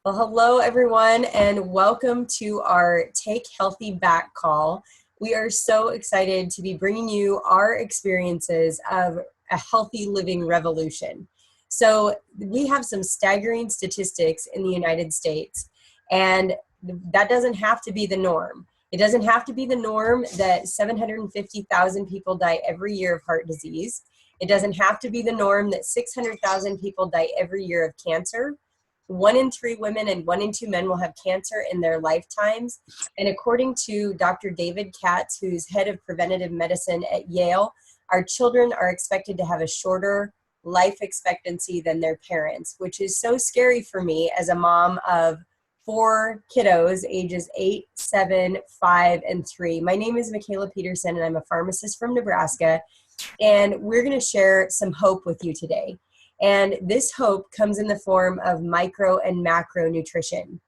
Well, hello everyone, and welcome to our Take Healthy Back call. We are so excited to be bringing you our experiences of a healthy living revolution. So, we have some staggering statistics in the United States, and that doesn't have to be the norm. It doesn't have to be the norm that 750,000 people die every year of heart disease. It doesn't have to be the norm that 600,000 people die every year of cancer. 1 in 3 women and 1 in 2 men will have cancer in their lifetimes. And according to Dr. David Katz, who's head of preventative medicine at Yale, our children are expected to have a shorter life expectancy than their parents, which is so scary for me as a mom of 4 kiddos, ages 8, 7, 5, and 3. My name is Michala Petersen, and I'm a pharmacist from Nebraska. And we're going to share some hope with you today. And this hope comes in the form of micro and macro nutrition.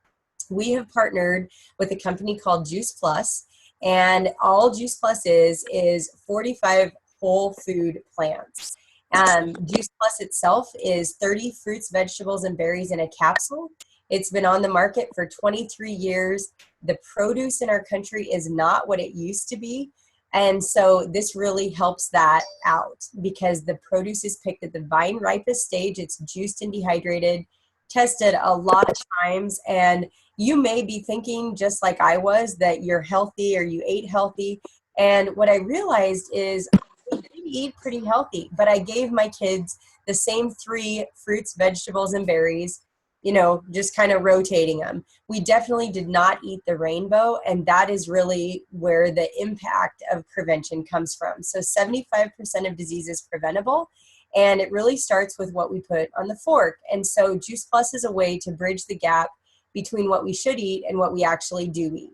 We have partnered with a company called Juice Plus, and all Juice Plus is 45 whole food plants. Juice Plus itself is 30 fruits, vegetables, and berries in a capsule. It's been on the market for 23 years. The produce in our country is not what it used to be. And so this really helps that out because the produce is picked at the vine ripest stage. It's juiced and dehydrated, tested a lot of times. And you may be thinking, just like I was, that you're healthy or you ate healthy. And what I realized is we did eat pretty healthy, but I gave my kids the same 3 fruits, vegetables, and berries, just kind of rotating them. We definitely did not eat the rainbow, and that is really where the impact of prevention comes from. So 75% of disease is preventable, and it really starts with what we put on the fork. And so Juice Plus is a way to bridge the gap between what we should eat and what we actually do eat.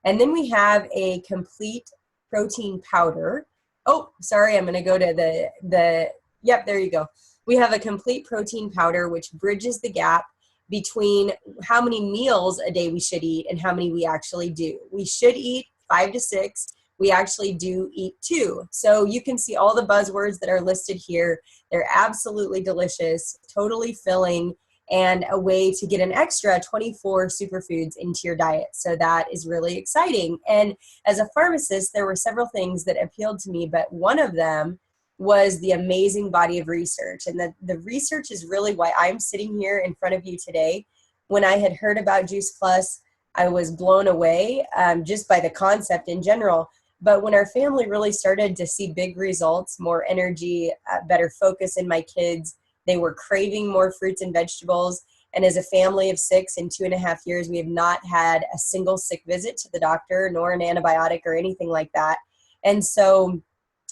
And then we have a complete protein powder. Oh, sorry, I'm going to go to yep, there you go. We have a complete protein powder, which bridges the gap between how many meals a day we should eat and how many we actually do. We should eat 5 to 6. We actually do eat 2. So you can see all the buzzwords that are listed here. They're absolutely delicious, totally filling, and a way to get an extra 24 superfoods into your diet. So that is really exciting. And as a pharmacist, there were several things that appealed to me, but one of them was the amazing body of research. And the research is really why I'm sitting here in front of you today. When I had heard about Juice Plus, I was blown away just by the concept in general. But when our family really started to see big results, more energy, better focus in my kids, they were craving more fruits and vegetables. And as a family of 6 in 2.5 years, we have not had a single sick visit to the doctor, nor an antibiotic or anything like that. And so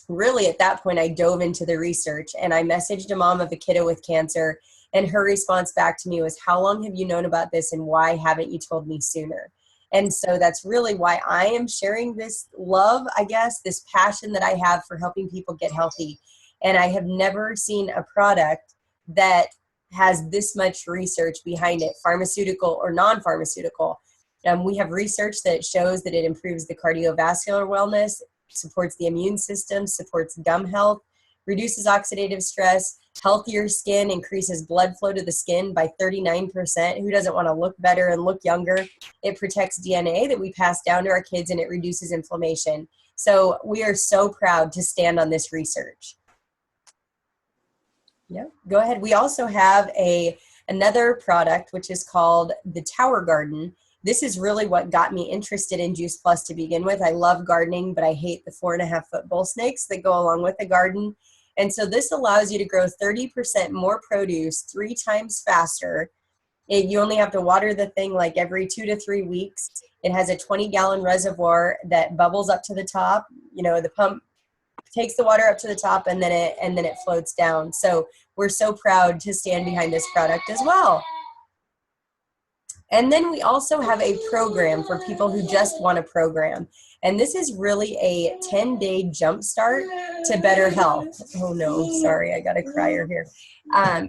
really at that point, I dove into the research, and I messaged a mom of a kiddo with cancer, and her response back to me was, "How long have you known about this, and why haven't you told me sooner?" And so that's really why I am sharing this love, I guess, this passion that I have for helping people get healthy. And I have never seen a product that has this much research behind it, pharmaceutical or non-pharmaceutical. We have research that shows that it improves the cardiovascular wellness, supports the immune system, supports gum health, reduces oxidative stress, healthier skin, increases blood flow to the skin by 39%. Who doesn't want to look better and look younger? It protects DNA that we pass down to our kids, and it reduces inflammation. So we are so proud to stand on this research. Yeah, go ahead. We also have another product, which is called the Tower Garden. This is really what got me interested in Juice Plus to begin with. I love gardening, but I hate the 4.5-foot bull snakes that go along with the garden. And so this allows you to grow 30% more produce 3 times faster. You only have to water the thing like every 2 to 3 weeks. It has a 20-gallon reservoir that bubbles up to the top. The pump takes the water up to the top, and then it floats down. So we're so proud to stand behind this product as well. And then we also have a program for people who just want a program. And this is really a 10-day jumpstart to better health. Oh no, sorry, I got a crier here.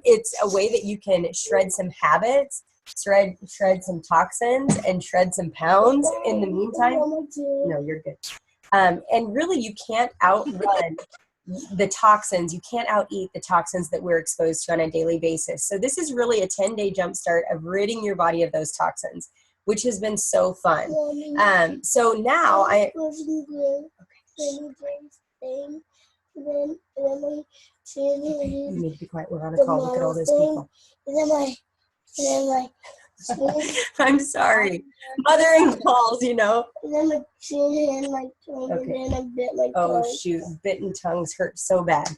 It's a way that you can shred some habits, shred some toxins, and shred some pounds in the meantime. No, you're good. And really, you can't outrun the toxins. You can't out-eat the toxins that we're exposed to on a daily basis. So this is really a 10-day jumpstart of ridding your body of those toxins, which has been so fun. So now you need to be quiet. We're on a call. Look at all those people. I'm sorry. Mothering calls, you know. And then my chin and my tongue, Okay. and then I bit my tongue. Oh, shoot. Bitten tongues hurt so bad.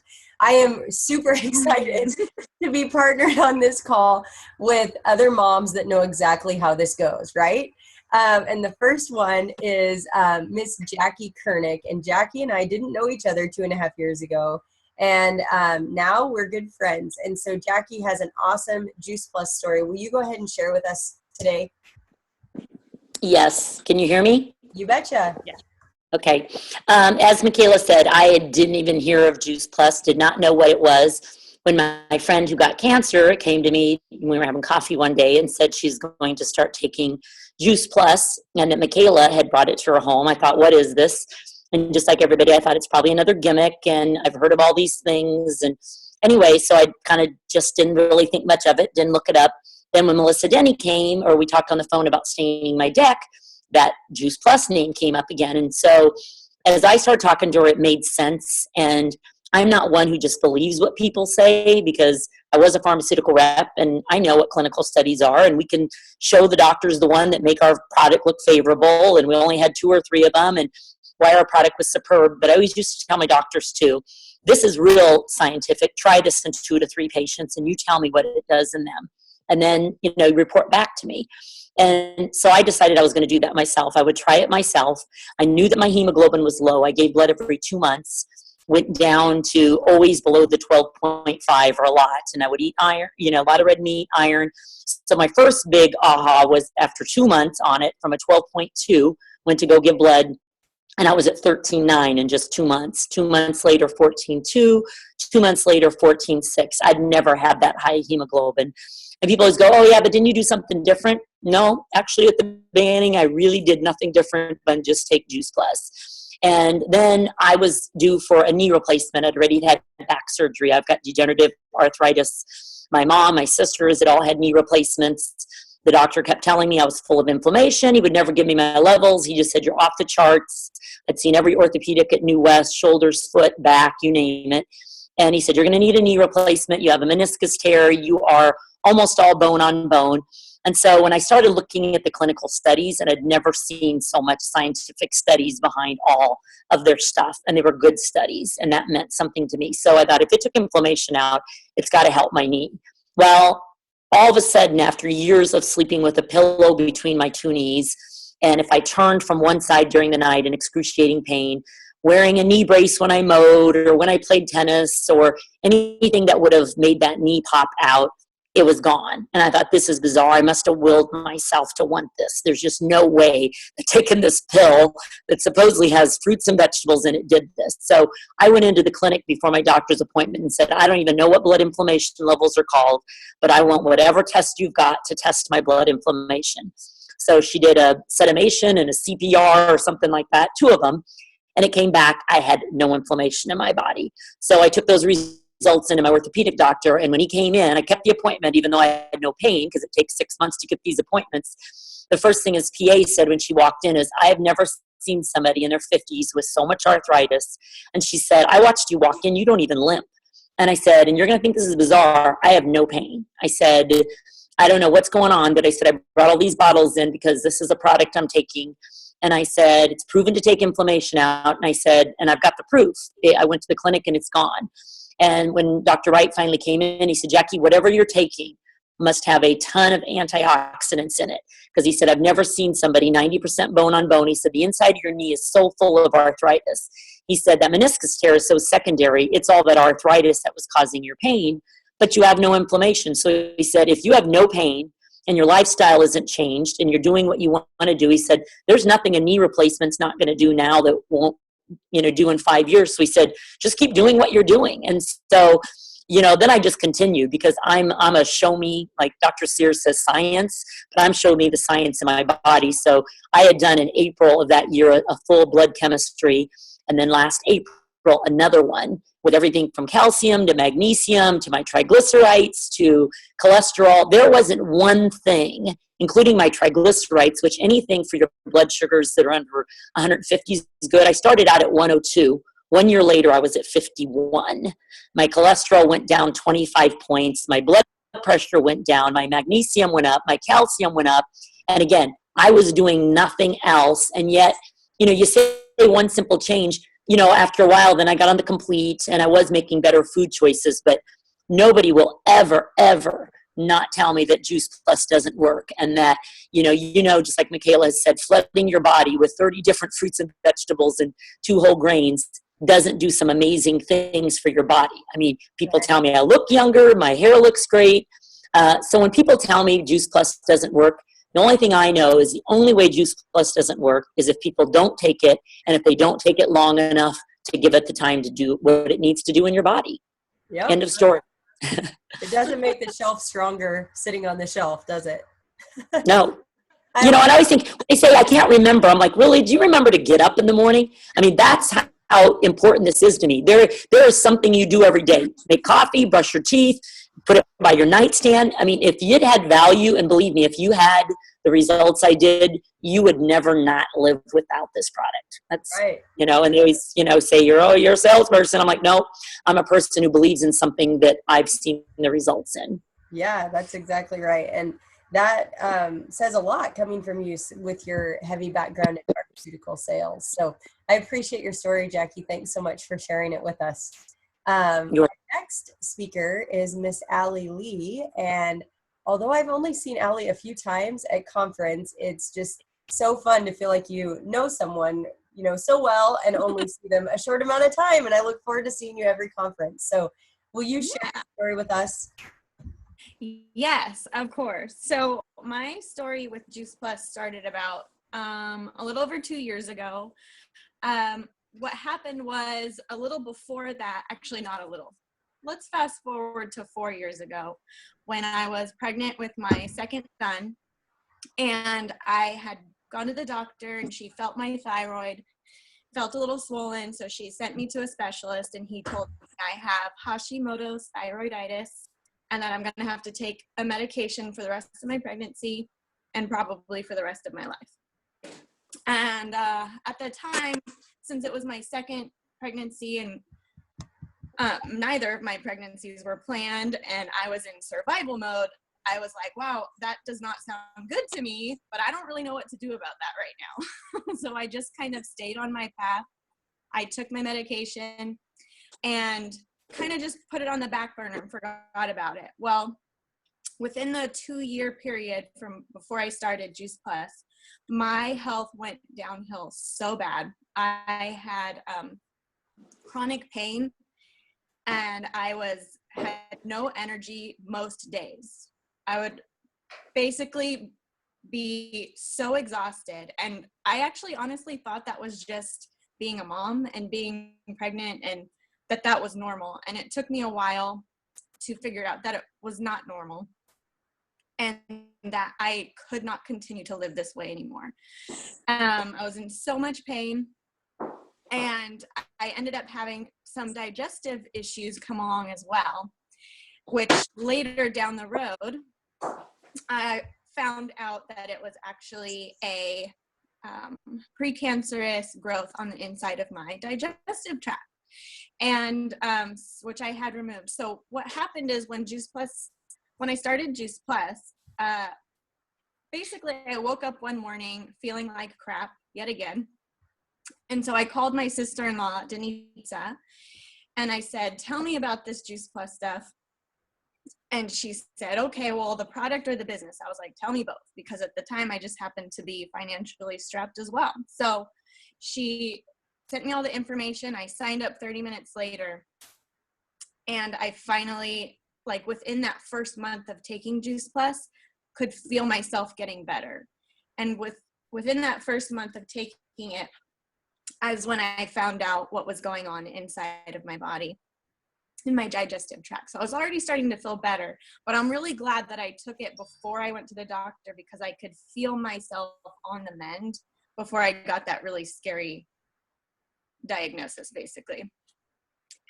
I am super excited to be partnered on this call with other moms that know exactly how this goes, right? And the first one is Miss Jackie Kernick. And Jackie and I didn't know each other 2.5 years ago. And now we're good friends. And so Jackie has an awesome Juice Plus story. Will you go ahead and share with us today? Yes. Can you hear me? You betcha. Yeah. Okay. As Michala said, I didn't even hear of Juice Plus, did not know what it was. When my friend who got cancer came to me, we were having coffee one day and said she's going to start taking Juice Plus, and that Michala had brought it to her home. I thought, what is this? And just like everybody, I thought it's probably another gimmick, and I've heard of all these things. And anyway, so I kind of just didn't really think much of it, didn't look it up. Then when Melissa Denny came, or we talked on the phone about staining my deck, that Juice Plus name came up again. And so as I started talking to her, it made sense. And I'm not one who just believes what people say, because I was a pharmaceutical rep and I know what clinical studies are, and we can show the doctors the one that make our product look favorable, and we only had 2 or 3 of them, and why our product was superb. But I always used to tell my doctors too, this is real scientific. Try this in 2 to 3 patients and you tell me what it does in them. And then, report back to me. And so I decided I was going to do that myself. I would try it myself. I knew that my hemoglobin was low. I gave blood every 2 months, went down to always below the 12.5 or a lot. And I would eat iron, a lot of red meat, iron. So my first big aha was after 2 months on it, from a 12.2, went to go give blood. And I was at 13.9 in just 2 months. 2 months later, 14.2. 2 months later, 14.6. I'd never had that high hemoglobin. And people always go, oh yeah, but didn't you do something different? No, actually at the beginning, I really did nothing different than just take Juice Plus. And then I was due for a knee replacement. I'd already had back surgery. I've got degenerative arthritis. My mom, my sisters had all had knee replacements. The doctor kept telling me I was full of inflammation. He would never give me my levels. He just said, you're off the charts. I'd seen every orthopedic at New West, shoulders, foot, back, you name it. And he said, you're going to need a knee replacement. You have a meniscus tear. You are almost all bone on bone. And so when I started looking at the clinical studies, and I'd never seen so much scientific studies behind all of their stuff, and they were good studies, and that meant something to me. So I thought, if it took inflammation out, it's got to help my knee. Well, all of a sudden, after years of sleeping with a pillow between my 2 knees, and if I turned from one side during the night in excruciating pain, wearing a knee brace when I mowed or when I played tennis or anything that would have made that knee pop out, it was gone. And I thought, this is bizarre. I must have willed myself to want this. There's just no way that taking this pill that supposedly has fruits and vegetables in it did this. So I went into the clinic before my doctor's appointment and said, I don't even know what blood inflammation levels are called, but I want whatever test you've got to test my blood inflammation. So she did a sedimation and a CPR or something like that, 2 of them. And it came back, I had no inflammation in my body. So I took those results into my orthopedic doctor, and when he came in, I kept the appointment even though I had no pain, because it takes 6 months to get these appointments. The first thing his PA said when she walked in is, I have never seen somebody in their 50s with so much arthritis. And she said, I watched you walk in, you don't even limp. And I said, and you're going to think this is bizarre, I have no pain. I said, I don't know what's going on, but I said, I brought all these bottles in because this is a product I'm taking. And I said, it's proven to take inflammation out. And I said, and I've got the proof. I went to the clinic and it's gone. And when Dr. Wright finally came in, he said, Jackie, whatever you're taking must have a ton of antioxidants in it. Because he said, I've never seen somebody 90% bone on bone. He said, the inside of your knee is so full of arthritis. He said, that meniscus tear is so secondary. It's all that arthritis that was causing your pain, but you have no inflammation. So he said, if you have no pain and your lifestyle isn't changed and you're doing what you want to do, he said, there's nothing a knee replacement's not going to do now that won't do in 5 years. So he said, just keep doing what you're doing. And so, then I just continued, because I'm a show me, like Dr. Sears says, science, but I'm show me the science in my body. So I had done in April of that year a full blood chemistry. And then last April, another one with everything from calcium to magnesium to my triglycerides to cholesterol. There wasn't one thing, including my triglycerides, which anything for your blood sugars that are under 150 is good. I started out at 102. 1 year later, I was at 51. My cholesterol went down 25 points. My blood pressure went down. My magnesium went up. My calcium went up. And again, I was doing nothing else. And yet, you say one simple change, after a while, then I got on the complete and I was making better food choices. But nobody will ever, ever not tell me that Juice Plus doesn't work, and that, just like Michala has said, flooding your body with 30 different fruits and vegetables and 2 whole grains doesn't do some amazing things for your body. I mean, people tell me I look younger, my hair looks great. So when people tell me Juice Plus doesn't work, the only thing I know is the only way Juice Plus doesn't work is if people don't take it, and if they don't take it long enough to give it the time to do what it needs to do in your body. Yep. End of story. It doesn't make the shelf stronger sitting on the shelf, does it? No. And I always think, they say, I can't remember. I'm like, really? Do you remember to get up in the morning? I mean, that's how important this is to me. There is something you do every day. Make coffee, brush your teeth, put it by your nightstand. I mean, if it had value, and believe me, if you had the results I did, you would never not live without this product. That's right. And they always, say you're a salesperson. I'm like, no, I'm a person who believes in something that I've seen the results in. Yeah, that's exactly right. And that says a lot coming from you with your heavy background in pharmaceutical sales. So I appreciate your story, Jackie. Thanks so much for sharing it with us. Our next speaker is Miss Allie Lee. And although I've only seen Allie a few times at conference, it's just so fun to feel like you know someone, so well and only see them a short amount of time. And I look forward to seeing you every conference. So will you share your story with us? Yes, of course. So my story with Juice Plus started about a little over 2 years ago. What happened was a little before that, actually not a little. Let's fast forward to 4 years ago when I was pregnant with my second son, and I had gone to the doctor and she felt my thyroid, felt a little swollen. So she sent me to a specialist, and he told me I have Hashimoto's thyroiditis, and that I'm going to have to take a medication for the rest of my pregnancy and probably for the rest of my life. And at the time, since it was my second pregnancy and neither of my pregnancies were planned and I was in survival mode, I was like, wow, that does not sound good to me, but I don't really know what to do about that right now. So I just kind of stayed on my path. I took my medication and kind of just put it on the back burner and forgot about it. Well, within the 2-year period from before I started Juice Plus, my health went downhill so bad. I had chronic pain, and I had no energy most days. I would basically be so exhausted, and I actually honestly thought that was just being a mom and being pregnant, and that was normal. And it took me a while to figure out that it was not normal and that I could not continue to live this way anymore. I was in so much pain, and I ended up having some digestive issues come along as well, which later down the road, I found out that it was actually a precancerous growth on the inside of my digestive tract, and which I had removed. So what happened is when I started Juice Plus, basically I woke up one morning feeling like crap yet again. And so I called my sister-in-law, Denisa, and I said, tell me about this Juice Plus stuff. And she said, okay, well, the product or the business? I was like, tell me both, because at the time I just happened to be financially strapped as well. So she sent me all the information. I signed up 30 minutes later, and I finally, like within that first month of taking Juice Plus, could feel myself getting better. And within that first month of taking it, as when I found out what was going on inside of my body, in my digestive tract. So I was already starting to feel better, but I'm really glad that I took it before I went to the doctor, because I could feel myself on the mend before I got that really scary diagnosis, basically.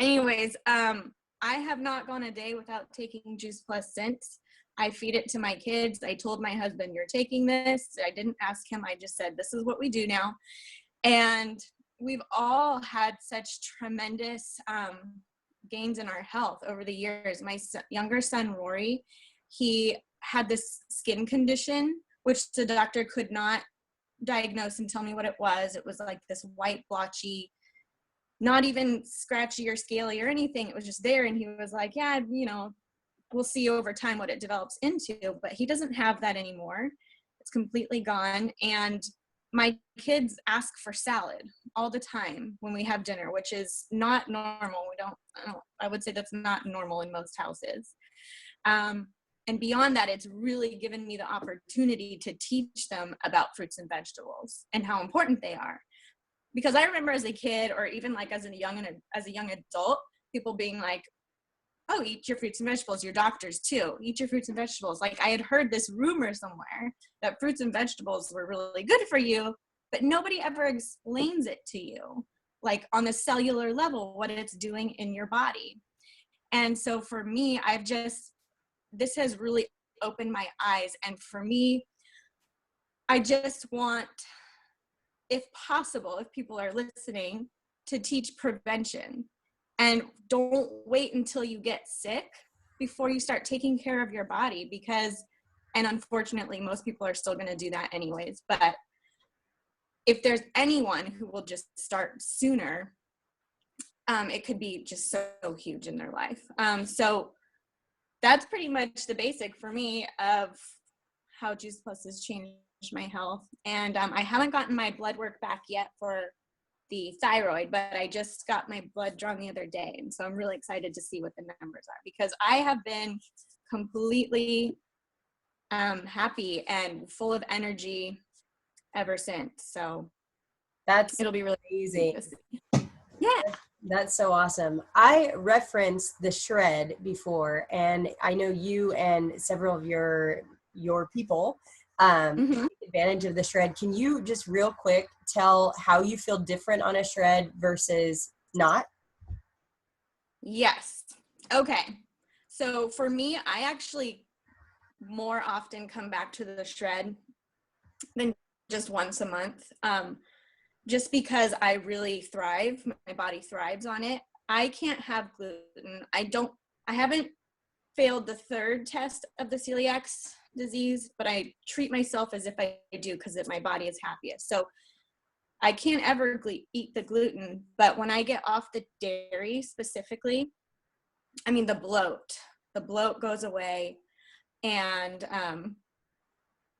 anyways, I have not gone a day without taking Juice Plus since. I feed it to my kids. I told my husband, you're taking this. I didn't ask him. I just said, this is what we do now. And we've all had such tremendous gains in our health over the years. My younger son, Rory, he had this skin condition, which the doctor could not diagnose and tell me what it was. It was like this white, blotchy, not even scratchy or scaly or anything. It was just there. And he was like, yeah, you know, we'll see over time what it develops into, but he doesn't have that anymore. It's completely gone. And my kids ask for salad all the time when we have dinner, which is not normal. I would say that's not normal in most houses. And beyond that, it's really given me the opportunity to teach them about fruits and vegetables and how important they are. Because I remember as a kid, or even like as a young adult, people being like, oh, eat your fruits and vegetables. Your doctors too, eat your fruits and vegetables. Like I had heard this rumor somewhere that fruits and vegetables were really good for you, but nobody ever explains it to you, like on a cellular level, what it's doing in your body. And so for me, this has really opened my eyes. And for me, I just want, if possible, if people are listening, to teach prevention. And don't wait until you get sick before you start taking care of your body, because, and unfortunately, most people are still going to do that anyways. But if there's anyone who will just start sooner, it could be just so huge in their life. So that's pretty much the basic for me of how Juice Plus has changed my health. And I haven't gotten my blood work back yet for the thyroid, but I just got my blood drawn the other day. And so I'm really excited to see what the numbers are, because I have been completely happy and full of energy ever since. So it'll be really amazing. Yeah. That's so awesome. I referenced the shred before, and I know you and several of your people take advantage of the shred. Can you just real quick tell how you feel different on a shred versus not? Yes. Okay. So for me, I actually more often come back to the shred than just once a month. Just because I really thrive, my body thrives on it. I can't have gluten. I haven't failed the third test of the celiac disease, but I treat myself as if I do, because my body is happiest. So I can't ever eat the gluten, but when I get off the dairy specifically, I mean, the bloat goes away. And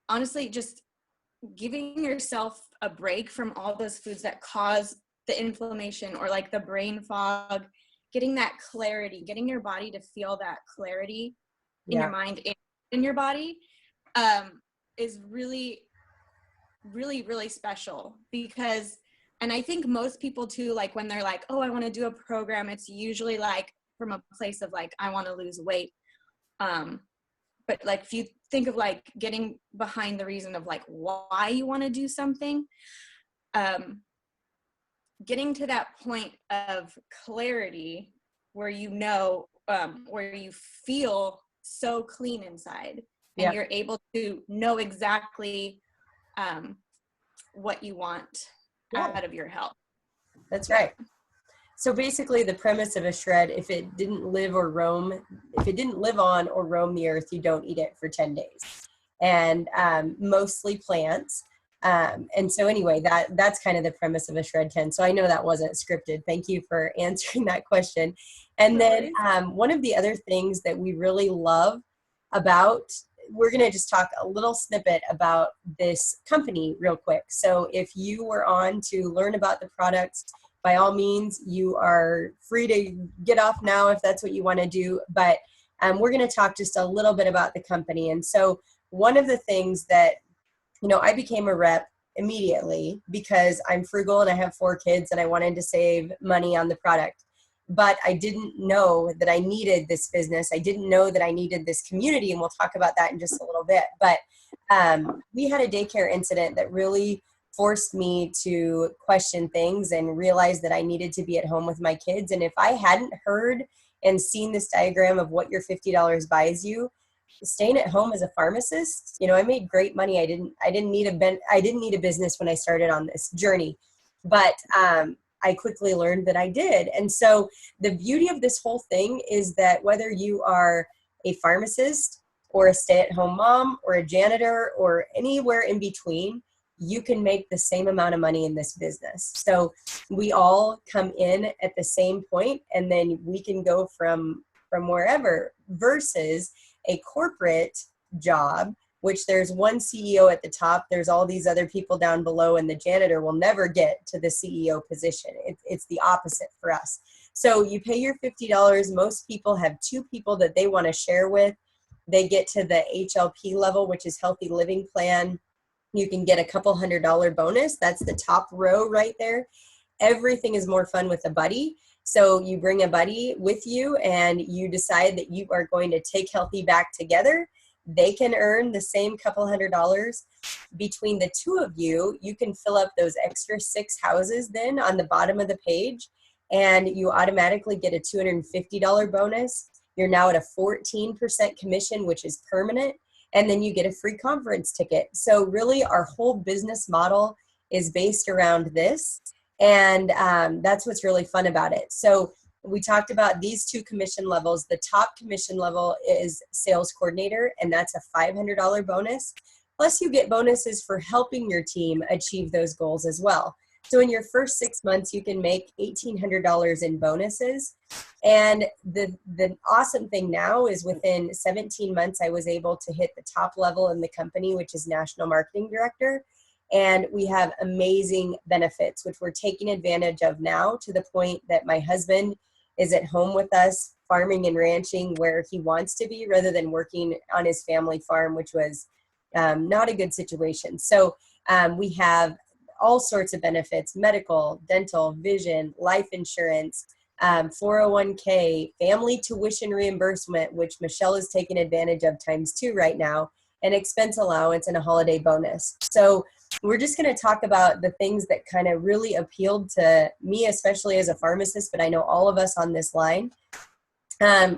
honestly, just giving yourself a break from all those foods that cause the inflammation, or like the brain fog, getting that clarity, getting your body to feel that clarity in your mind and in your body, is really, really, really special. Because, and I think most people too, like when they're like, oh, I want to do a program, it's usually like from a place of like, I want to lose weight. But like, if you think of like getting behind the reason of like why you want to do something, getting to that point of clarity where you know, where you feel so clean inside, and you're able to know exactly what you want out of your health. That's right. So basically the premise of a shred, if it didn't live on or roam the earth, you don't eat it for 10 days. And mostly plants. And so anyway, that's kind of the premise of a shred 10. So I know that wasn't scripted. Thank you for answering that question. And then one of the other things that we really love about, we're going to just talk a little snippet about this company real quick. So if you were on to learn about the products, by all means, you are free to get off now if that's what you want to do. But we're going to talk just a little bit about the company. And so one of the things that, I became a rep immediately because I'm frugal and I have 4 kids and I wanted to save money on the product. But I didn't know that I needed this business. I didn't know that I needed this community. And we'll talk about that in just a little bit. But we had a daycare incident that really forced me to question things and realize that I needed to be at home with my kids. And if I hadn't heard and seen this diagram of what your $50 buys you, staying at home as a pharmacist, I made great money. I didn't need a business when I started on this journey, but I quickly learned that I did. And so the beauty of this whole thing is that whether you are a pharmacist or a stay-at-home mom or a janitor or anywhere in between, you can make the same amount of money in this business. So we all come in at the same point, and then we can go from wherever, versus a corporate job, which there's one CEO at the top, there's all these other people down below, and the janitor will never get to the CEO position. It's the opposite for us. So you pay your $50. Most people have two people that they want to share with. They get to the HLP level, which is Healthy Living Plan. You can get a couple $100 bonus. That's the top row right there. Everything is more fun with a buddy. So you bring a buddy with you and you decide that you are going to take Healthy Back together. They can earn the same couple $100. Between the two of you, you can fill up those extra 6 houses then on the bottom of the page, and you automatically get a $250 bonus. You're now at a 14% commission, which is permanent, and then you get a free conference ticket. So really our whole business model is based around this, and that's what's really fun about it. So we talked about these 2 commission levels. The top commission level is sales coordinator, and that's a $500 bonus. Plus you get bonuses for helping your team achieve those goals as well. So in your first 6 months, you can make $1,800 in bonuses. And the awesome thing now is within 17 months, I was able to hit the top level in the company, which is National Marketing Director. And we have amazing benefits, which we're taking advantage of now, to the point that my husband is at home with us, farming and ranching where he wants to be, rather than working on his family farm, which was not a good situation. So we have all sorts of benefits: medical, dental, vision, life insurance, 401k, family tuition reimbursement, which Michelle is taking advantage of ×2 right now, an expense allowance, and a holiday bonus. So we're just going to talk about the things that kind of really appealed to me, especially as a pharmacist, but I know all of us on this line,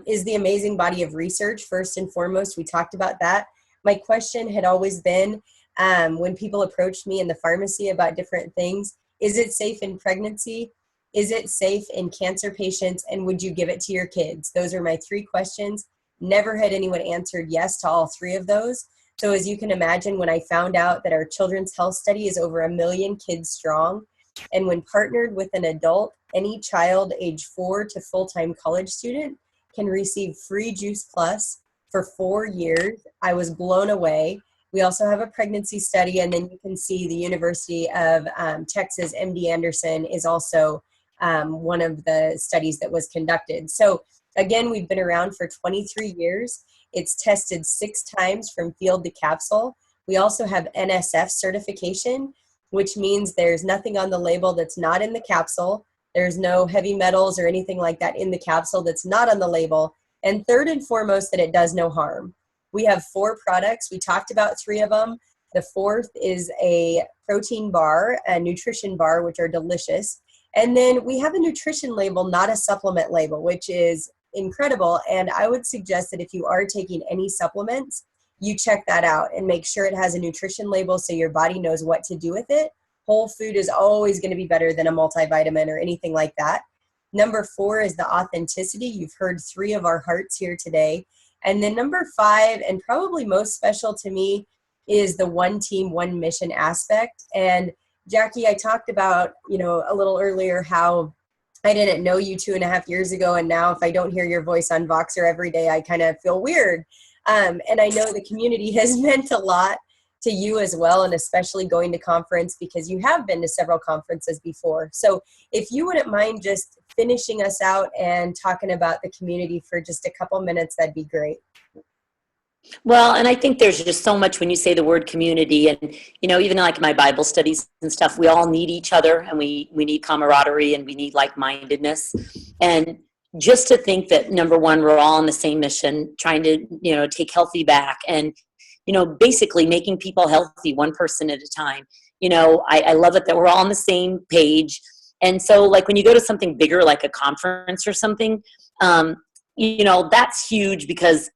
is the amazing body of research. First and foremost, we talked about that. My question had always been, when people approached me in the pharmacy about different things, is it safe in pregnancy? Is it safe in cancer patients? And would you give it to your kids? Those are my 3 questions. Never had anyone answered yes to all 3 of those. So as you can imagine, when I found out that our children's health study is over 1 million kids strong, and when partnered with an adult, any child age 4 to full-time college student can receive free Juice Plus for 4 years, I was blown away. We also have a pregnancy study, and then you can see the University of Texas, MD Anderson is also one of the studies that was conducted. So again, we've been around for 23 years. It's tested 6 times from field to capsule. We also have NSF certification, which means there's nothing on the label that's not in the capsule. There's no heavy metals or anything like that in the capsule that's not on the label. And third and foremost, that it does no harm. We have 4 products. We talked about 3 of them. The 4th is a protein bar, a nutrition bar, which are delicious. And then we have a nutrition label, not a supplement label, which is incredible. And I would suggest that if you are taking any supplements, you check that out and make sure it has a nutrition label so your body knows what to do with it. Whole food is always going to be better than a multivitamin or anything like that. Number 4 is the authenticity. You've heard 3 of our hearts here today. And then number 5, and probably most special to me, is the one team, one mission aspect. And Jackie, I talked about, a little earlier how I didn't know you 2.5 years ago. And now if I don't hear your voice on Voxer every day, I kind of feel weird. And I know the community has meant a lot to you as well, and especially going to conference, because you have been to several conferences before. So if you wouldn't mind just finishing us out and talking about the community for just a couple minutes, that'd be great. Well, and I think there's just so much when you say the word community, and, even like my Bible studies and stuff, we all need each other, and we need camaraderie, and we need like-mindedness. And just to think that, number one, we're all on the same mission, trying to, take Healthy Back. And, basically making people healthy one person at a time. I love it that we're all on the same page. And so like when you go to something bigger, like a conference or something, that's huge because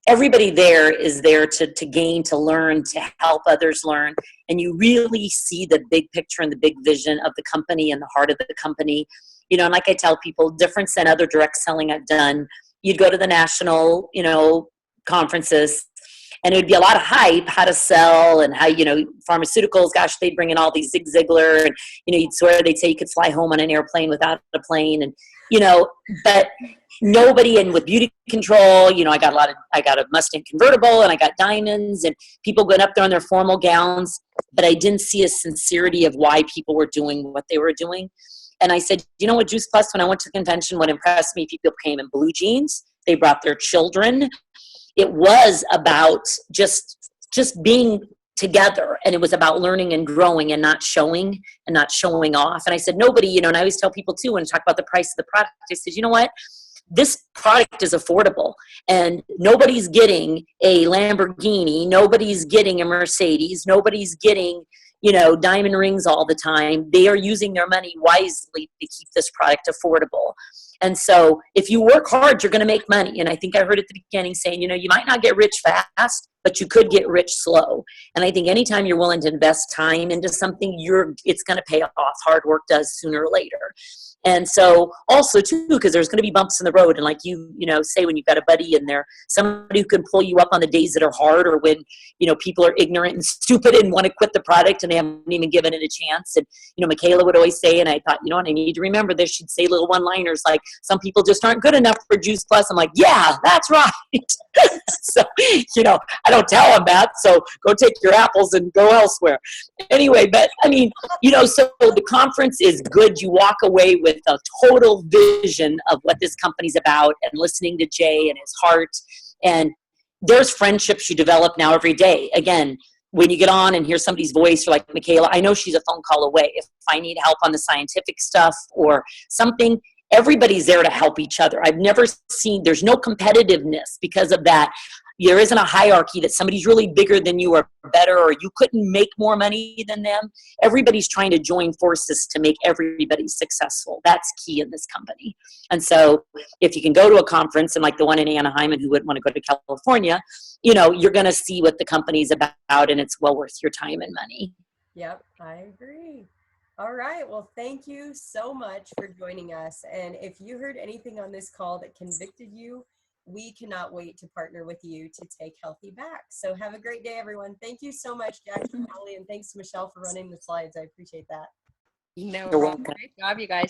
everybody there is there to gain, to learn, to help others learn. And you really see the big picture and the big vision of the company and the heart of the company. And like I tell people, different than other direct selling I've done, you'd go to the national, conferences, and it would be a lot of hype, how to sell and how, pharmaceuticals, gosh, they'd bring in all these Zig Ziglar and, you'd swear they'd say you could fly home on an airplane without a plane. And, but nobody, and with beauty control, I got a Mustang convertible and I got diamonds and people going up there in their formal gowns, but I didn't see a sincerity of why people were doing what they were doing. And I said, you know what, Juice Plus, when I went to the convention, what impressed me, people came in blue jeans. They brought their children. It was about just being together, and it was about learning and growing and not showing off. And I said, nobody, and I always tell people too, when I talk about the price of the product, I said, you know what? This product is affordable, and nobody's getting a Lamborghini. Nobody's getting a Mercedes. Nobody's getting, diamond rings all the time. They are using their money wisely to keep this product affordable. And so if you work hard, you're going to make money. And I think I heard at the beginning saying, you might not get rich fast, but you could get rich slow. And I think anytime you're willing to invest time into something, it's going to pay off. Hard work does sooner or later. And so also too, because there's going to be bumps in the road. And like say when you've got a buddy in there, somebody who can pull you up on the days that are hard, or when, people are ignorant and stupid and want to quit the product and they haven't even given it a chance. And, Michala would always say, and I thought, I need to remember this. She'd say little one-liners like, some people just aren't good enough for Juice Plus. I'm like, yeah, that's right. So, I don't tell them that. So go take your apples and go elsewhere. Anyway, but I mean, so the conference is good. You walk away with a total vision of what this company's about, and listening to Jay and his heart. And there's friendships you develop now every day. Again, when you get on and hear somebody's voice, or like Michala, I know she's a phone call away. If I need help on the scientific stuff or something, everybody's there to help each other. I've never seen, there's no competitiveness because of that. There isn't a hierarchy that somebody's really bigger than you or better, or you couldn't make more money than them. Everybody's trying to join forces to make everybody successful. That's key in this company. And so if you can go to a conference, and like the one in Anaheim, and who wouldn't want to go to California, you're going to see what the company's about, and it's well worth your time and money. Yep, I agree. All right. Well, thank you so much for joining us. And if you heard anything on this call that convicted you, we cannot wait to partner with you to take Healthy back. So have a great day, everyone. Thank you so much, Jackie and Holly, and thanks to Michelle for running the slides. I appreciate that. No You're problem. welcome. Great job, you guys.